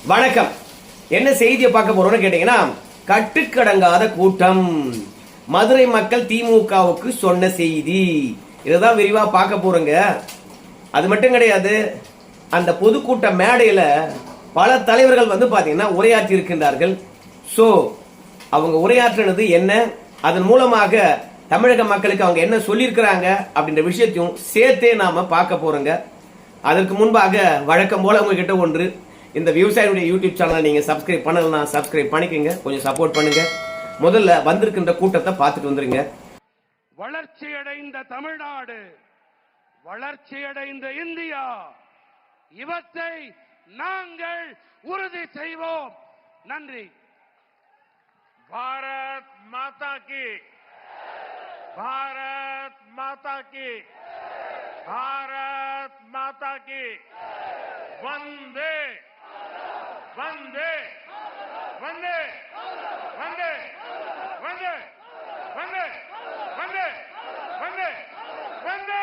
வணக்கம். என்ன செய்தியை பார்க்க போறோம்னு கேட்டீங்கன்னா, கட்டுக்கடங்காத கூட்டம், மதுரை மக்கள் திமுகவுக்கு சொன்ன செய்தி. இதுதான் விரிவா பார்க்க போறோங்க. அது மட்டும் கிடையாது, அந்த பொதுக்கூட்ட மேடையில பல தலைவர்கள் பாத்தீங்கன்னா உரையாற்றி இருக்கின்றார்கள். சோ அவங்க உரையாற்றினது என்ன, அதன் மூலமாக தமிழக மக்களுக்கு அவங்க என்ன சொல்லியிருக்கிறாங்க அப்படின்ற விஷயத்தையும் சேர்த்தே நாம பார்க்க போறோங்க. அதற்கு முன்பாக வழக்கம் போல உங்ககிட்ட ஒன்று, இந்த விவசாயியுடைய யூடியூப் சேனலை நீங்க சப்ஸ்கிரைப் பண்ணலன்னா சப்ஸ்கிரைப் பண்ணிக்கங்க, கொஞ்சம் சப்போர்ட் பண்ணுங்க. முதல்ல வந்திருக்கின்ற கூட்டத்தை பார்த்துட்டு வந்துருங்க. வளர்ச்சியடைந்த தமிழ்நாடு, வளர்ச்சியடைந்த இந்தியா, இவற்றை நாங்கள் உறுதி செய்வோம். நன்றி. பாரத் மாதா கி, பாரத் மாதா கி, பாரத் மாதா கி. வந்தே வந்தே வந்தே வந்தே வந்தே வந்தே வந்தே வந்தே வந்தே.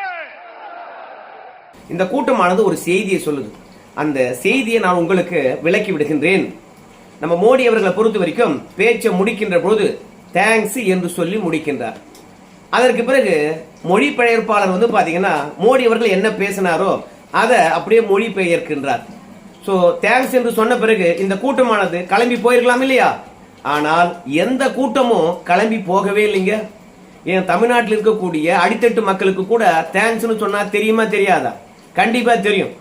இந்த கூட்டமானது ஒரு செய்தியை சொல்லுது. அந்த செய்தியை நான் உங்களுக்கு விளக்கி விடுகின்றேன். நம்ம மோடி அவர்களை பொறுத்த வரைக்கும் பேச்சை முடிக்கின்ற போது தேங்க்ஸ் என்று சொல்லி முடிக்கின்றார். அதற்கு பிறகு மொழிபெயர்ப்பாளர் பாத்தீங்கன்னா மோடி அவர்கள் என்ன பேசினாரோ அதை அப்படியே மொழிபெயர்க்கின்றார். சோ தேங்க்ஸ் என்று சொன்ன பிறகு இந்த கூட்டமானது கிளம்பி போயிருக்கலாம் இல்லையா? ஆனால் எந்த கூட்டமும் கிளம்பி போகவே இல்லைங்க. ஏன் தமிழ்நாட்டில் இருக்கக்கூடிய அடித்தட்டு மக்களுக்கு கூட தேங்க்ஸ்னு சொன்னா தெரியுமா தெரியாதா? கண்டிப்பா தெரியும்.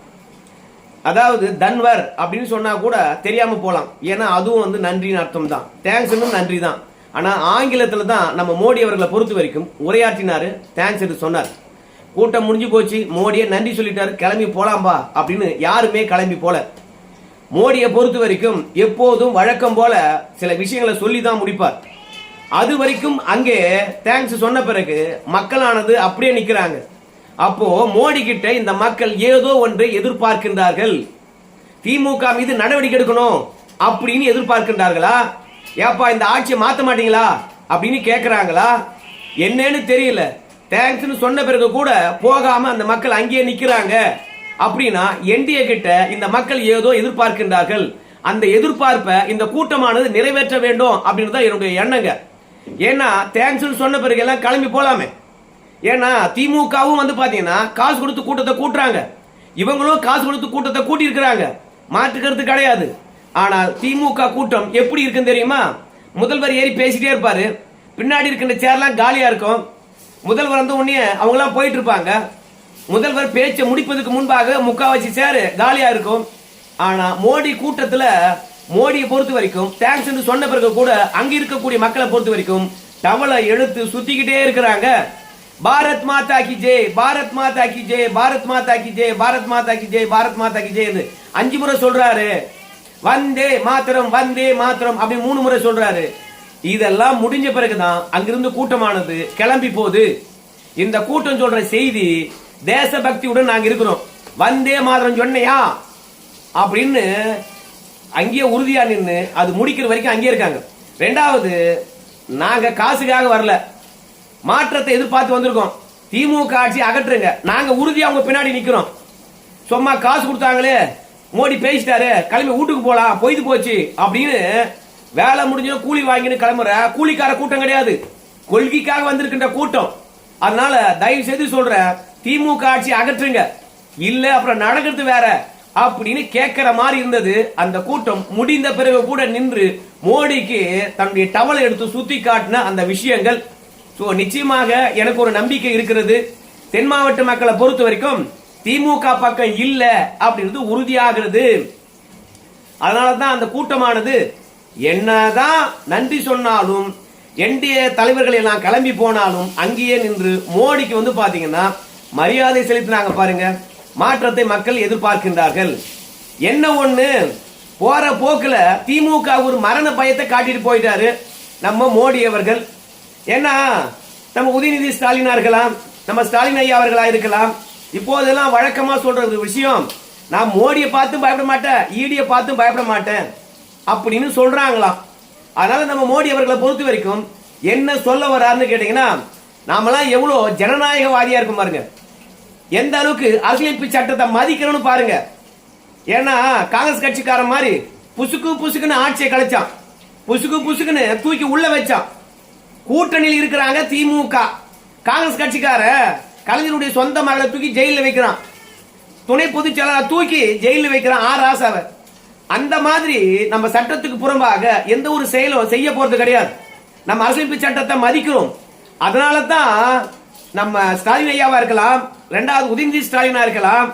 அதாவது தன்வர் அப்படின்னு சொன்னா கூட தெரியாம போலாம். ஏன்னா அதுவும் நன்றின்னு அர்த்தம் தான். தேங்க்ஸ் நன்றி தான். ஆனா ஆங்கிலத்துல தான் நம்ம மோடி அவர்களை பொறுத்த வரைக்கும் உரையாற்றினாரு, தேங்க்ஸ் என்று சொன்னார். கூட்டம் முடிஞ்சு போச்சு, மோடியை நன்றி சொல்லிட்டாரு, கிளம்பி போலாம்பா அப்படின்னு யாருமே கிளம்பி போல. மோடியை பொறுத்த வரைக்கும் எப்போதும் வழக்கம் போல சில விஷயங்களை சொல்லி தான் முடிப்பார். அது வரைக்கும் அங்கே தேங்க்ஸ் சொன்ன பிறகு மக்களானது அப்படியே நிக்கிறாங்க. அப்போ மோடி கிட்ட இந்த மக்கள் ஏதோ ஒன்றை எதிர்பார்க்கின்றார்கள். திமுக மீது நடவடிக்கை எடுக்கணும் அப்படின்னு எதிர்பார்க்கின்றார்களா? ஏப்பா இந்த ஆட்சியை மாத்த மாட்டீங்களா அப்படின்னு கேக்குறாங்களா? என்னன்னு தெரியல. தேங்க்ஸ் சொன்ன பிறகு கூட போகாம அந்த மக்கள் அங்கேயே நிக்கிறாங்க. அப்படின்னா என்டிஏ கிட்ட இந்த மக்கள் ஏதோ எதிர்பார்க்கின்றார்கள். அந்த எதிர்பார்ப்பை இந்த கூட்டமானது நிறைவேற்ற வேண்டும் அப்படின்னு தான் என்னுடைய எண்ணங்க. ஏன்னா தேங்க்ஸ் சொன்ன பிறகு எல்லாம் கிளம்பி போலாமே. ஏன்னா திமுகவும் பாத்தீங்கன்னா காசு கொடுத்து கூட்டத்தை கூட்டுறாங்க, இவங்களும் காசு கொடுத்து கூட்டத்தை கூட்டி இருக்கிறாங்க, மாற்று கருத்து கிடையாது. ஆனால் திமுக கூட்டம் எப்படி இருக்குன்னு தெரியுமா? முதல்வர் ஏறி பேசிட்டே இருப்பாரு, பின்னாடி இருக்கின்ற சேர்லாம் காலியா இருக்கும். முதல்வர் உடனே அவங்க எல்லாம் போயிட்டு இருப்பாங்க. முதல்வர் பேச்சை முடிப்பதற்கு முன்பாக முக்காவாசி சேரு காலியா இருக்கும். ஆனா மோடி கூட்டத்துல மோடியை பொறுத்த வரைக்கும் தேங்க்ஸ் சொன்ன பிறகு கூட அங்க இருக்கக்கூடிய மக்களை பொறுத்த வரைக்கும் டவலை எழுத்து சுத்திக்கிட்டே இருக்கிறாங்க. பாரத் மாதா கி ஜெய், பாரத் மாதா கி ஜெய், பாரத் மாதா கி ஜெய், பாரத் மாதா கி ஜெய், பாரத் மாதா கி ஜெய் 5 முறை சொல்றாரு. வந்தே மாத்திரம், வந்தே மாத்திரம் அப்படி 3 முறை சொல்றாரு. இதெல்லாம் முடிஞ்ச பிறகுதான் அங்கிருந்து கூட்டமானது கிளம்பி போகுது. இந்த கூட்டம் சொல்ற செய்தி தேசபக்தியுடன் நாங்க இருக்கிறோம், வந்தே மாத்திரம் சொன்னையா அப்படின்னு அங்கேயே உறுதியா நின்று அது முடிக்கிற வரைக்கும் அங்கேயே இருக்காங்க. ரெண்டாவது, நாங்க காசுக்காக வரல, மாற்றத்தை எதிர்பார்த்து வந்திருக்கோம். திமுக ஆட்சி அகற்றுங்க, நாங்க உறுதியா அவங்க பின்னாடி நிக்கிறோம். சும்மா காசு கொடுத்தாங்களே, மோடி பேசிட்டாரு, கிளம்பி வீட்டுக்கு போலாம், பொய்து போச்சு அப்படின்னு வேலை முடிஞ்ச கூலி வாங்கின்னு கிளம்புற கூலிக்கார கூட்டம் கிடையாது, கொள்கைக்காக வந்திருக்கின்ற கூட்டம். அதனால தயவு செய்து சொல்ற, திமுக ஆட்சி அகற்றுங்க, இல்ல அப்புறம் நடக்கிறது வேற அப்படின்னு கேட்கிற மாதிரி இருந்தது. அந்த கூட்டம் முடிந்த பிறகு கூட நின்று மோடிக்கு தன்னுடைய டவலை எடுத்து சுத்தி காட்டின அந்த விஷயங்கள். நிச்சயமாக எனக்கு ஒரு நம்பிக்கை இருக்கிறது. தென் மாவட்ட மக்களை பொறுத்த வரைக்கும் திமுக பக்கம் இல்ல அப்படின்றது உறுதியாகிறது. அதனாலதான் அந்த கூட்டமானது என்னதான் நன்றி சொன்னாலும் என்டிஏ தலைவர்கள் எல்லாம் கிளம்பி போனாலும் அங்கேயே நின்று மோடிக்கு பாத்தீங்கன்னா மரியாதை செலுத்தினாங்க. பாருங்க, மாற்றத்தை மக்கள் எதிர்பார்க்கின்றார்கள். என்ன ஒண்ணு, போற போக்குல திமுக ஒரு மரண பயத்தை காட்டிட்டு போயிட்டாரு நம்ம மோடி அவர்கள். ஏன்னா நம்ம உதயநிதி ஸ்டாலினா இருக்கலாம், நம்ம ஸ்டாலின் ஐயா அவர்களா இருக்கலாம், இப்போதெல்லாம் வழக்கமா சொல்ற ஒரு விஷயம், நான் மோடியை பார்த்தும் பயப்பட மாட்டேன், ஈடியை பார்த்தும் பயப்பட மாட்டேன் அப்படின்னு சொல்றாங்களாம். அதனால நம்ம மோடி அவர்களை பொறுத்த வரைக்கும் என்ன சொல்ல வர்றாருன்னு கேட்டீங்கன்னா, நாமெல்லாம் எவ்வளவு ஜனநாயகவாதியா இருக்கும் பாருங்க, எந்த அளவுக்கு அரசியலமைப்பு சட்டத்தை மதிக்கிறோம்னு பாருங்க. ஏன்னா காங்கிரஸ் கட்சிக்காரன் மாதிரி புசுக்கு புசுக்குன்னு ஆட்சியை கலைச்சான், புசுக்கு புசுக்குன்னு தூக்கி உள்ள வச்சான். கூட்டணியில் இருக்கிறாங்க திமுக, காங்கிரஸ் கட்சிக்கார கலைஞருடைய சொந்த மகளை தூக்கி ஜெயில வைக்கிறான், துணை பொதுச் செயலாளர் தூக்கி ஜெயில வைக்கிறான் ஆர் ராசாவை. அந்த மாதிரி நம்ம சட்டத்துக்கு புறம்பாக எந்த ஒரு செயலும் செய்ய போறது கிடையாது. நம்ம அரசியலமைப்பு சட்டத்தை மதிக்கிறோம். அதனால தான் நம்ம ஸ்டாலின் ஐயாவா இருக்கலாம், ரெண்டாவது உதயநிதி ஸ்டாலினா இருக்கலாம்,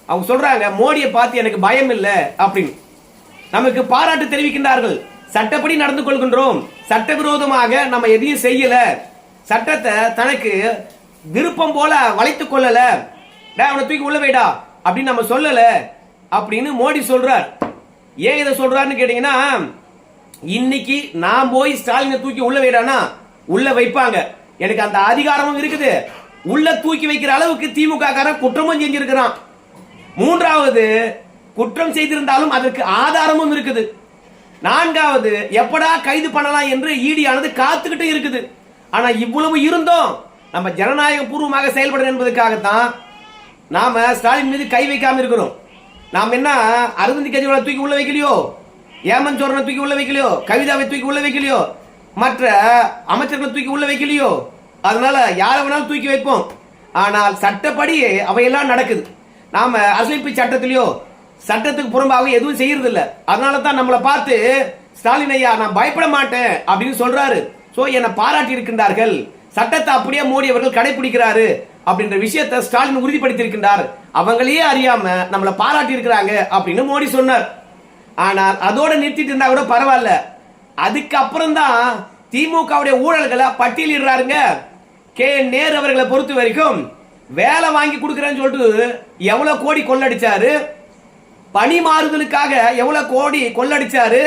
அவங்க சொல்றாங்க மோடியை பார்த்து எனக்கு பயம் இல்லை அப்படின்னு. நமக்கு பாராட்டு தெரிவிக்கின்றார்கள். சட்டப்படி நடந்து கொள்கின்றோம், சட்டவிரோதமாக நம்ம எதையும் செய்யல, சட்டத்தை தனக்கு விருப்பம் போல வளைத்துக் கொள்ளல, அவனை தூக்கி உள்ள வைடா அப்படின்னு நம்ம சொல்லல அப்படின்னு மோடி சொல்றார். ஏன் இதை சொல்றாருன்னு கேட்டீங்கன்னா, இன்னைக்கு நான் போய் ஸ்டாலினை தூக்கி உள்ள வைடானா உள்ள வைப்பாங்க, எனக்கு அந்த அதிகாரமும் இருக்குது, உள்ள தூக்கி வைக்கிற அளவுக்கு திமுக காரன் குற்றமும் செஞ்சிருக்கிறான். மூன்றாவது, குற்றம் செய்திருந்தாலும் அதற்கு ஆதாரமும் இருக்குது. நான்காவது, எப்படா கைது பண்ணலாம் என்று ஈடி ஆனது காத்துக்கிட்டு இருக்குது. ஆனா இவ்வளவு இருந்தோம் நம்ம ஜனநாயக பூர்வமாக செயல்படணும் என்பதற்காகத்தான் நாம ஸ்டாலின் மீது கை வைக்காம இருக்கிறோம். நாம் என்ன அரவிந்த் கெஜ்ரிவாலை தூக்கி உள்ள வைக்கலையோ, ஏமன் சோரனை தூக்கி உள்ள வைக்கலையோ, கவிதாவை தூக்கி உள்ள வைக்கலையோ, மற்ற அமைச்சர்களை தூக்கி உள்ள வைக்கலையோ, அதனால யாரை வேணாலும் தூக்கி வைப்போம். ஆனால் சட்டப்படி அவையெல்லாம் நடக்குது. நாம அரசியலமைப்பு சட்டத்திலேயோ சட்டத்துக்கு புறம்பாக எதுவும் செய்யறது இல்ல. அதனால தான் நம்மளை பார்த்து ஸ்டாலின் ஐயா நான் பயப்பட மாட்டேன் அப்படின்னு சொல்றாரு. சோ என்னை பாராட்டி இருக்கின்றார்கள், சட்டத்தை அப்படியே மோடி அவர்கள் கடைபிடிக்கிறாரு அப்படின்ற விஷயத்தை ஸ்டாலின் உறுதிப்படுத்தி இருக்கின்றார். அவங்களையே அறியாம நம்மளை பாராட்டி இருக்கிறாங்க அப்படின்னு மோடி சொன்னார். ஆனால் அதோட நிறுத்திட்டு இருந்தா கூட பரவாயில்ல, அதுக்கப்புறம் தான் திமுகவுடைய ஊழல்களை பட்டியலிடுறாருங்க. கே நேரு அவர்களை பொறுத்த வரைக்கும் வேலை வாங்கி கொடுக்கிறேன்னு சொல்லிட்டு எவ்வளவு கோடி கொள்ளடிச்சாரு, பணி மாறுதலுக்காக எவ்வளவு கோடி கொள்ளடிச்சாரு,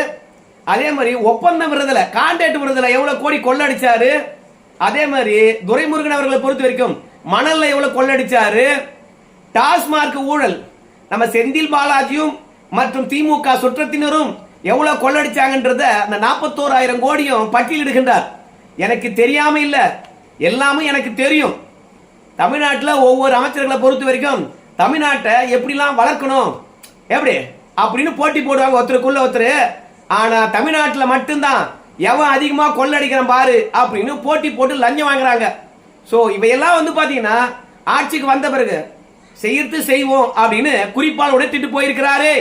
அதே மாதிரி ஒப்பந்தம் விருதுல கான்ட்ராக்ட் விருதுல எவ்வளவு கோடி கொள்ளடிச்சாரு, அதே மாதிரி துரைமுருகன் அவர்களை பொறுத்த வரைக்கும் மணல்ல எவ்வளவு கொள்ளடிச்சாரு, டாஸ்மார்க் ஊழல் நம்ம செந்தில் பாலாஜியும் மற்றும் திமுக சுற்றத்தினரும் எவ்வளவு கொள்ளடிச்சாங்கன்றத அந்த 41,000 கோடியும் பட்டியலிடுகின்றார். எனக்கு தெரியாம இல்ல, எல்லாமே எனக்கு தெரியும். தமிழ்நாட்டில் ஒவ்வொரு அமைச்சர்களை பொறுத்த வரைக்கும் தமிழ்நாட்டை எப்படிலாம் வளர்க்கணும் எப்படி அப்படின்னு போட்டி போடுவாங்க ஒருத்தருக்குள்ள ஒருத்தர். ஆனா தமிழ்நாட்டில் மட்டும்தான் எவன் அதிகமா கொள்ளடிக்கிறான் பாரு அப்படின்னு போட்டி போட்டு லஞ்சம் வாங்குறாங்க. சோ இவையெல்லாம் வந்து பாத்தீங்கன்னா ஆட்சிக்கு வந்த பிறகு செய்யறது செய்வோம் அப்படின்னு குறிப்பால் உடைத்திட்டு போயிருக்கிறாரு.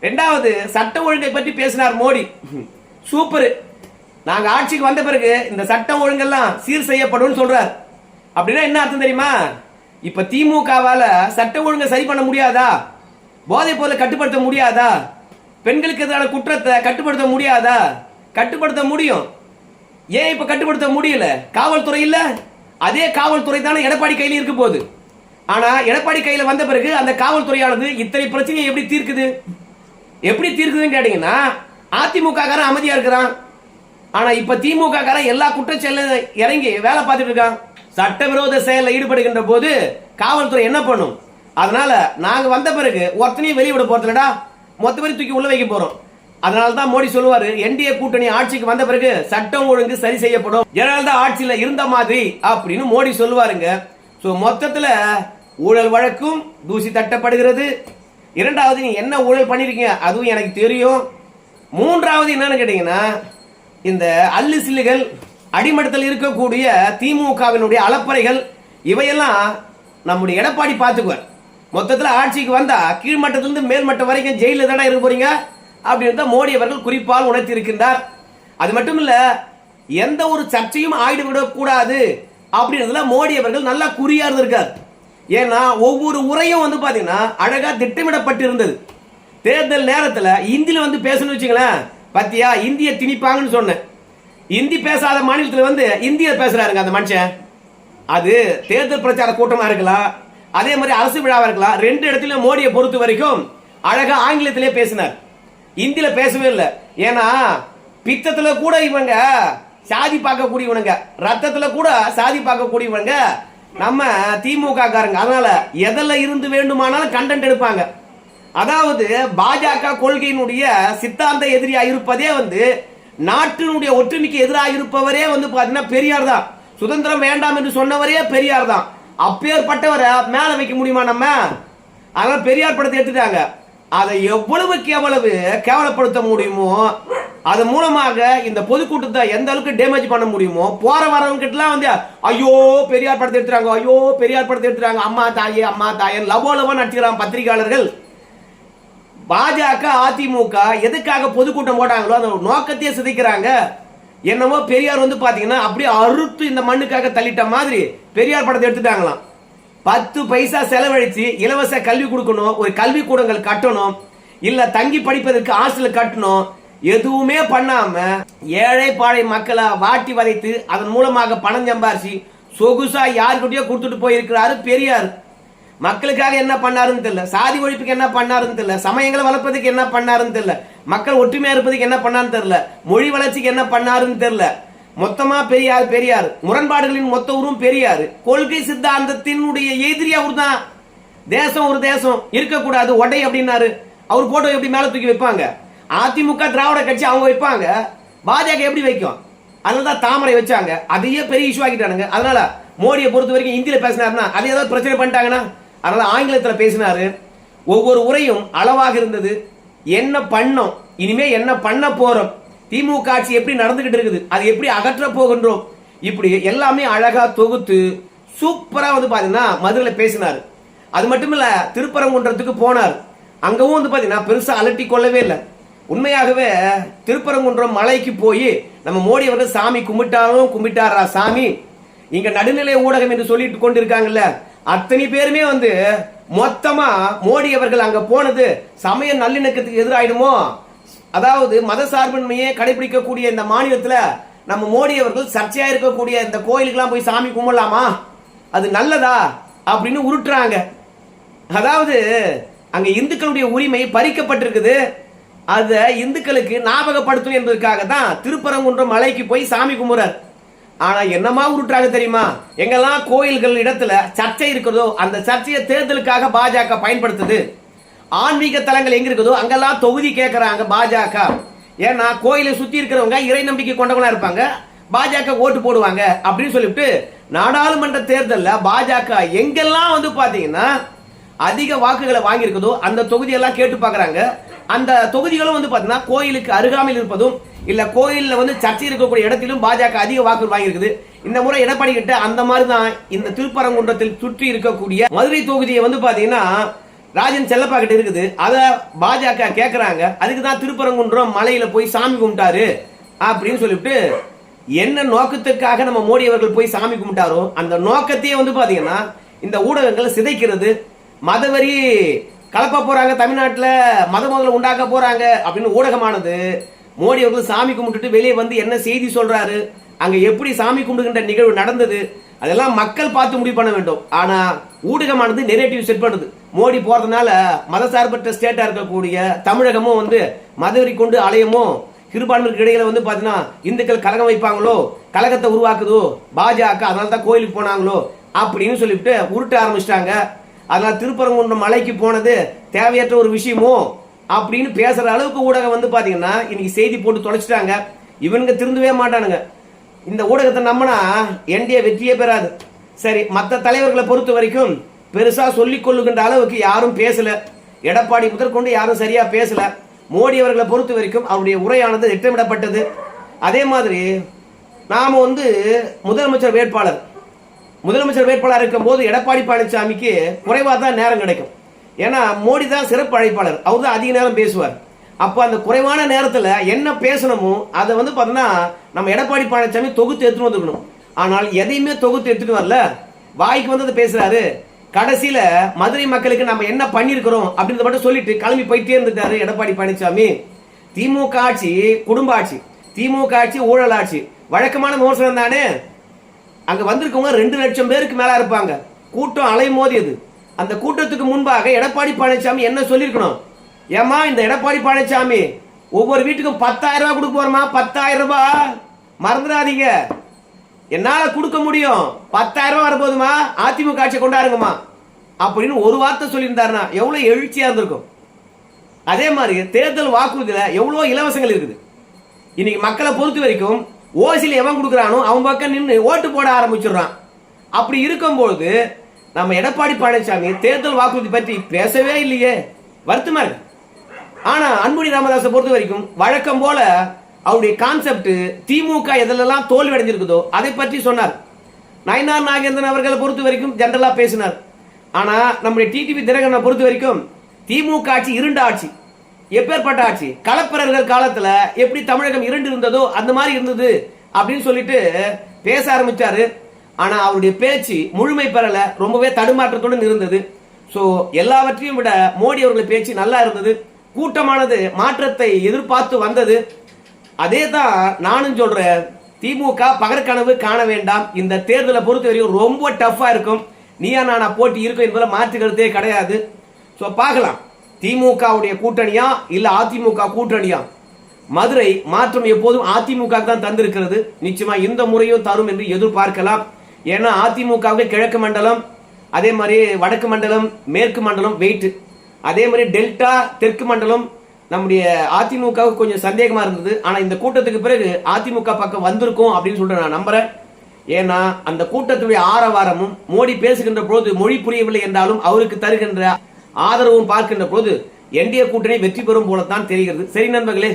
இரண்டாவது, சட்ட ஒழுங்கை பற்றி பேசினார் மோடி. சூப்பர், நாங்க ஆட்சிக்கு வந்த பிறகு இந்த சட்டம் ஒழுங்கெல்லாம் சீர் செய்யப்படும் சொல்றார். அப்படின்னா என்ன அர்த்தம் தெரியுமா? இப்ப திமுகவால சட்ட ஒழுங்கை சரி பண்ண முடியாதா? போதை பொருளை கட்டுப்படுத்த முடியாதா? பெண்களுக்கு எதிரான குற்றத்தை கட்டுப்படுத்த முடியாதா? கட்டுப்படுத்த முடியும். ஏன் இப்ப கட்டுப்படுத்த முடியல? காவல்துறை இல்ல, அதே காவல்துறை தானே எடப்பாடி கையில இருக்க போகுது. ஆனா எடப்பாடி கையில வந்த பிறகு அந்த காவல்துறையானது இத்தனை பிரச்சனையை எப்படி தீர்க்குது? எப்படி தீர்க்குதுன்னு கேட்டீங்கன்னா, அதிமுக காரன் அமைதியா இருக்கிறான். ஆனா இப்ப திமுக காரன் எல்லா குற்றச்செயல இறங்கி வேலை பார்த்துட்டு இருக்கான். சட்டவிரோத செயலில் ஈடுபடுகின்ற போது காவல்துறை என்ன பண்ணும்? அதனால நாங்க வந்த பிறகு ஒருத்தனையும் வெளியிட போறதுலடா, மொத்த பேர் தூக்கி உள்ள வைக்க போறோம். அதனால தான் மோடி சொல்லுவாரு, என்டிஏ கூட்டணி ஆட்சிக்கு வந்த பிறகு சட்டம் ஒழுங்கு சரி செய்யப்படும், ஜெயலலிதா ஆட்சியில இருந்த மாதிரி அப்படின்னு மோடி சொல்லுவாருங்க. சோ மொத்தத்துல ஊழல் வழக்கும் தூசி தட்டப்படுகிறது. இரண்டாவது, நீ என்ன ஊழல் பண்ணிருக்கீங்க அதுவும் எனக்கு தெரியும். மூன்றாவது என்னன்னு கேட்டீங்கன்னா, இந்த அல்லு சில்லுகள் அடிமட்டத்தில் இருக்கக்கூடிய திமுகவினுடைய அலப்பறைகள் இவையெல்லாம் நம்முடைய எடப்பாடி பார்த்துக்குவார். மொத்தத்தில் ஆட்சிக்கு வந்தா கீழ்மட்டத்திலிருந்து மேல்மட்டம் வரைக்கும் ஜெயில தானே இருக்க போறீங்க அப்படின்னு மோடி அவர்கள் குறிப்பால் உணர்த்தி இருக்கின்றார். அது மட்டும் இல்ல, எந்த ஒரு சர்ச்சையும் ஆயிடவிடக் கூடாது அப்படின்றதுல மோடி அவர்கள் நல்லா குறியா இருந்திருக்கார். ஏன்னா ஒவ்வொரு உரையும் வந்து பாத்தீங்கன்னா அழகா திட்டமிடப்பட்டு இருந்தது. தேர்தல் நேரத்தில் இந்தியில வந்து பேசணும்னு வச்சுங்களேன், பத்தியா இந்திய திணிப்பாங்கன்னு சொன்னேன். இந்தி பேசாத மாநிலத்தில் வந்து இந்திய பேசுறாருங்க அந்த மனுஷன். அது தேர்தல் பிரச்சார கூட்டமா இருக்கலாம், அதே மாதிரி அரசு விழாவா இருக்கலாம். ரெண்டு இடத்துல மோடியை பொறுத்த வரைக்கும் அழகா ஆங்கிலத்திலே பேசினார், இந்தியில பேசவே இல்லை. ஏன்னா பித்தத்துல கூட இவங்க சாதி பார்க்கக்கூடியவனுங்க, ரத்தத்துல கூட சாதி பார்க்கக்கூடியவங்க நம்ம திமுக காரங்க. அதனால எதில் இருந்து வேண்டுமானாலும் கண்டென்ட் எடுப்பாங்க. அதாவது பாஜக கொள்கையினுடைய சித்தாந்த எதிரியா இருப்பதே வந்து நாட்டினுடைய ஒற்றுமைக்கு எதிராக இருப்பவரே வந்து பாத்தீங்கன்னா பெரியார் தான். சுதந்திரம் வேண்டாம் என்று சொன்னவரே பெரியார் தான். அப்பேற்பட்டவரை மேல வைக்க முடியுமா நம்ம? அதனால பெரியார் படத்தை எடுத்துட்டாங்க. அதை எவ்வளவுக்கு எவ்வளவு கேவலப்படுத்த முடியுமோ அது மூலமாக இந்த பொதுக்கூட்டத்தை எந்த அளவுக்கு டேமேஜ் பண்ண முடியுமோ போற வரவங்க கிட்டலாம் வந்து ஐயோ பெரியார் படத்தை எடுத்துறாங்க, ஐயோ பெரியார் படத்தை எடுத்துறாங்க, அம்மா தாயே லவோ நடிச்சுக்கிறாங்க பத்திரிகையாளர்கள். பாஜக அதிமுக எதுக்காக பொதுக்கூட்டம் போட்டாங்களோ அந்த நோக்கத்தையே சிதைக்கிறாங்க. என்னமோ பெரியார் வந்து பாத்தீங்கன்னா அப்படியே அறுத்து இந்த மண்ணுக்காக தள்ளிட்ட மாதிரி பெரியார் படத்தை எடுத்துட்டாங்களாம். 10 பைசா செலவழிச்சு இலவச கல்வி கொடுக்கணும், ஒரு கல்வி கூடங்கள் கட்டணும், இல்ல தங்கி படிப்பதற்கு ஹாஸ்டல் கட்டணும், எதுவுமே பண்ணாம ஏழை பாழை மக்களை வாட்டி வதைத்து அதன் மூலமாக பணம் சம்பாரிச்சு சொகுசா யாருக்கிட்டயோ கொடுத்துட்டு போயிருக்கிறாரு பெரியார். மக்களுக்காக என்ன பண்ணாருன்னு தெரியல, சாதி ஒழிப்புக்கு என்ன பண்ணாருன்னு தெரியல, சமயங்களை வளர்ப்பதுக்கு என்ன பண்ணாருன்னு தெரியல, மக்கள் ஒற்றுமையா இருப்பதுக்கு என்ன பண்ணாருன்னு தெரியல, மொழி வளர்ச்சிக்கு என்ன பண்ணாருன்னு தெரியல. மொத்தமா பெரியார், முரண்பாடுகளின் மொத்த உருவம் பெரியார். கொள்கை சித்தாந்தத்தினுடைய எதிரி அவர் தான். தேசம் ஒரு தேசம் இருக்கக்கூடாது ஒடை அப்படின்னாரு. அவர் போட்டோ எப்படி மேல தூக்கி வைப்பாங்க? அதிமுக திராவிட கட்சி அவங்க வைப்பாங்க, பாஜக எப்படி வைக்கும்? அதனாலதான் தாமரை வச்சாங்க, அதையே பெரிய இஷ்யூ ஆக்கிட்டானுங்க. அதனால மோடியை பொறுத்த வரைக்கும் இந்தியில பேசினாருன்னா அது ஏதாவது பிரச்சனை பண்ணிட்டாங்கன்னா அதனால ஆங்கிலத்தில் பேசினாரு. ஒவ்வொரு உரையும் அளவாக இருந்தது. என்ன பண்ணோம், இனிமே என்ன பண்ண போறோம், திமுக ஆட்சி எப்படி நடந்துகிட்டு இருக்குது, அது எப்படி அகற்ற போகின்றோம், இப்படி எல்லாமே அழகா தொகுத்து சூப்பரா வந்து பாத்தீங்கன்னா மதுரையில் பேசினாரு. அது மட்டும் இல்ல திருப்பரங்குன்றத்துக்கு போனார். அங்கவும் வந்து பாத்தீங்கன்னா பெருசா அலட்டி கொள்ளவே இல்லை. உண்மையாகவே திருப்பரங்குன்றம் மலைக்கு போய் நம்ம மோடி அவர்கள் சாமி கும்பிட்டாரா சாமி, இங்க நடுநிலை ஊடகம் என்று சொல்லிட்டு கொண்டிருக்காங்கல்ல அத்தனை பேருமே வந்து மொத்தமா மோடி அவர்கள் அங்க போனது சமய நல்லிணக்கத்துக்கு எதிராயிடுமோ, அதாவது மத சார்பின்மையை கடைபிடிக்கக்கூடிய இந்த மாநிலத்துல நம்ம மோடி அவர்கள் சர்ச்சையா இருக்கக்கூடிய இந்த கோயிலுக்கெல்லாம் போய் சாமி கும்பிடலாமா, அது நல்லதா அப்படின்னு உருட்டுறாங்க. அதாவது அங்க இந்துக்களுடைய உரிமை பறிக்கப்பட்டிருக்குது, அத இந்துக்களுக்கு ஞாபகப்படுத்தும் என்பதற்காக தான் திருப்பரங்குன்றம் மலைக்கு போய் சாமி கும்பிடுறார். ஆனா என்னமா உருட்டுறாங்க தெரியுமா? எங்கெல்லாம் கோயில்கள் இடத்துல சர்ச்சை இருக்கிறதோ அந்த சர்ச்சையை தேர்தலுக்காக பாஜக பயன்படுத்துது. ஆன்மீக தலங்கள் எங்க இருக்குதோ அங்கெல்லாம் தொகுதி கேட்கறாங்க பாஜக. ஏன்னா கோயிலை சுத்தி இருக்கிறவங்க இறை நம்பிக்கை கொண்டவங்களா இருப்பாங்க, பாஜக ஓட்டு போடுவாங்க அப்படின்னு சொல்லிட்டு நாடாளுமன்ற தேர்தலில் பாஜக எங்கெல்லாம் வந்து பாத்தீங்கன்னா அதிக வாக்குகளை வாங்கி இருக்குதோ அந்த தொகுதியெல்லாம் கேட்டு பாக்குறாங்க. அந்த தொகுதிகளும் வந்து பாத்தீங்கன்னா கோயிலுக்கு அருகாமையில் இருப்பதும் இல்ல கோயில்ல வந்து சர்ச்சை இருக்கக்கூடிய இடத்திலும் பாஜக அதிக வாக்குகள் வாங்கி இருக்குது. இந்த முறை எடப்பாடி கிட்ட அந்த மாதிரி தான் இந்த திருப்பரங்குன்றத்தில் சுற்றி இருக்கக்கூடிய மதுரை தொகுதியை வந்து பாத்தீங்கன்னா ராஜன் செல்லப்பா கிட்ட இருக்குது. அத பாஜக கேட்கறாங்க. அதுக்கு தான் திருப்பரங்குன்றம் மலையில போய் சாமி கும்பிட்டாரு அப்படின்னு சொல்லிட்டு என்ன நோக்கத்துக்காக நம்ம மோடி அவர்கள் போய் சாமி கும்பிட்டாரோ அந்த நோக்கத்தையே வந்து பாத்தீங்கன்னா இந்த ஊடகங்கள் சிதைக்கிறது. மதவரி கலப்ப போறாங்க, தமிழ்நாட்டில் மத முதல்ல உண்டாக்க போறாங்க அப்படின்னு ஊடகமானது மோடி அவர்கள் சாமி கும்பிட்டுட்டு வெளியே வந்து என்ன செய்தி சொல்றாரு, அங்க எப்படி சாமி கும்பிடுகின்ற நிகழ்வு நடந்தது, அதெல்லாம் மக்கள் பார்த்து முடிவு பண்ண வேண்டும். ஆனா ஊடகமானது நெரேட்டிவ் செட் பண்ணுது. மோடி போறதுனால மதசார்பற்ற ஸ்டேட்டா இருக்கக்கூடிய தமிழகமும் வந்து மதவெறி கொண்டு அலையமோ, சிறுபான்மைக்கு இடையில வந்து பாத்தீங்கன்னா இந்துக்கள் கலகம் வைப்பாங்களோ, கலகத்தை உருவாக்குதோ பாஜக, அதனால தான் கோயிலுக்கு போனாங்களோ அப்படின்னு சொல்லிட்டு உருட்ட ஆரம்பிச்சிட்டாங்க. அதனால திருப்பரங்குன்றம் மலைக்கு போனது தேவையற்ற ஒரு விஷயமோ அப்படின்னு பேசுற அளவுக்கு ஊடகம் வந்து பாத்தீங்கன்னா இன்னைக்கு செய்தி போட்டு தொலைச்சிட்டாங்க. இவனுங்க திருந்தவே மாட்டானுங்க. இந்த ஊடகத்தை நம்பினா என்டிஏ வெற்றியே பெறாது. சரி, மற்ற தலைவர்களை பொறுத்த வரைக்கும் பெருசா சொல்லிக் கொள்ளுகின்ற அளவுக்கு யாரும் பேசல. எடப்பாடி முதற்கொண்டு யாரும் சரியா பேசல. மோடி அவர்களை பொறுத்த வரைக்கும் அவருடைய உரையானது திட்டமிடப்பட்டது. அதே மாதிரி நாம வந்து முதலமைச்சர் வேட்பாளர் இருக்கும் போது எடப்பாடி பழனிசாமிக்கு குறைவா தான் நேரம் கிடைக்கும். ஏன்னா மோடி தான் சிறப்பு அழைப்பாளர், அவர் தான் அதிக நேரம் பேசுவார். அப்ப அந்த குறைவான நேரத்துல என்ன பேசணுமோ அதை வந்து பாத்தீங்கன்னா நம்ம எடப்பாடி பழனிசாமி தொகுத்து எடுத்துட்டு வந்துக்கணும். ஆனால் எதையுமே தொகுத்து எடுத்துட்டு வரல, வாய்க்கு வந்து பேசுறாரு. கடைசியில மதுரை மக்களுக்கு நம்ம என்ன பண்ணிருக்கிறோம் அப்படின்றத மட்டும் சொல்லிட்டு கிளம்பி போயிட்டே இருந்துட்டாரு எடப்பாடி பழனிசாமி. திமுக ஆட்சி குடும்ப ஆட்சி, திமுக ஆட்சி ஊழல் ஆட்சி, வழக்கமான விமர்சனம் தானே. அங்க வந்திருக்கவங்க 2 லட்சம் பேருக்கு மேல இருப்பாங்க. கூட்டம் அலை மோதியது. அந்த கூட்டத்துக்கு முன்பாக எடப்பாடி பழனிசாமி என்ன சொல்லிருக்கணும்? ஏமா இந்த எடப்பாடி பழனிசாமி ஒவ்வொரு வீட்டுக்கும் 10,000 ரூபாய் கொடுக்க போறமா, 10,000 ரூபாய் மறந்துடாதீங்க, என்னால கொடுக்க முடியும், 10,000 ரூபாய் வரப்போதுமா, அதிமுக ஆட்சியை கொண்டாருங்கம்மா அப்படின்னு ஒரு வார்த்தை சொல்லியிருந்தாருன்னா எவ்வளவு எழுச்சியா இருந்திருக்கும். அதே மாதிரி தேர்தல் வாக்குறுதியில எவ்வளவு இலவசங்கள் இருக்குது. இன்னைக்கு மக்களை பொறுத்த வரைக்கும் ஓசில எவன் கொடுக்குறானோ அவன் பக்கம் நின்று ஓட்டு போட ஆரம்பிச்சிடுறான். அப்படி இருக்கும்போது நம்ம எடப்பாடி பழனிசாமி தேர்தல் வாக்குறுதி பற்றி பேசவே இல்லையே, வருத்தமா இருக்கு. ஆனா அன்புமணி ராமதாஸை பொறுத்த வரைக்கும் வழக்கம் போல அவருடைய கான்செப்ட் திமுக எதிலெல்லாம் தோல்வி அடைஞ்சிருக்குதோ அதை பற்றி சொன்னார். நயினார் நாகேந்திரன் அவர்களை பொறுத்த வரைக்கும் ஜெனரலா பேசினார். ஆனா நம்முடைய டிடிவி தினகரனை பொறுத்த வரைக்கும் திமுக ஆட்சி இருண்ட ஆட்சி. எப்பேற்பட்ட ஆட்சி? களப்பிரர்கள் காலத்துல எப்படி தமிழகம் இருண்டு இருந்ததோ அந்த மாதிரி இருந்தது அப்படின்னு சொல்லிட்டு பேச ஆரம்பிச்சாரு. ஆனா அவருடைய பேச்சு முழுமை பெறல, ரொம்பவே தடுமாற்றத்துடன் இருந்தது. சோ எல்லாவற்றையும் விட மோடி அவர்கள் பேச்சு நல்லா இருந்தது. கூட்டமானது மாற்றத்தை எதிர்பார்த்து வந்தது. அதே தான் நானும் சொல்றேன். திமுக பகற்கனவு காண வேண்டாம். இந்த தேர்தலை பொறுத்த வரைக்கும் ரொம்ப டஃபா இருக்கும். நீயா நானா போட்டி இருக்கும் என்பதை மாற்று கருத்தே கிடையாது. சோ பார்க்கலாம், திமுகவுடைய கூட்டணியா இல்ல அதிமுக கூட்டணியா. மதுரை மாற்றம் எப்போதும் அதிமுக தான் தந்திருக்கிறது. நிச்சயமா இந்த முறையும் தரும் என்று எதிர்பார்க்கலாம். ஏன்னா அதிமுகவுக்கு கிழக்கு மண்டலம், அதே மாதிரி வடக்கு மண்டலம், மேற்கு மண்டலம் வெயிட், அதே மாதிரி டெல்டா தெற்கு மண்டலம் நம்முடைய அதிமுகவுக்கு கொஞ்சம் சந்தேகமா இருந்தது. ஆனா இந்த கூட்டத்துக்கு பிறகு அதிமுக பக்கம் வந்திருக்கும் அப்படின்னு சொல்லிட்டு நான் நம்புறேன். ஏன்னா அந்த கூட்டத்துடைய ஆரவாரமும் மோடி பேசுகின்ற போது மொழி புரியவில்லை என்றாலும் அவருக்கு தருகின்ற ஆதரவும் பார்க்கின்ற போது என்டிஏ கூட்டணி வெற்றி பெறும் போலத்தான் தெரிகிறது. சரி நண்பர்களே,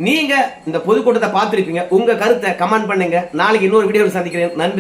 நீங்க இந்த பொதுக்கூட்டத்தை பார்த்திருப்பீங்க. உங்க கருத்தை கமெண்ட் பண்ணுங்க. நாளைக்கு இன்னொரு வீடியோவில் சந்திக்கிறேன். நன்றி.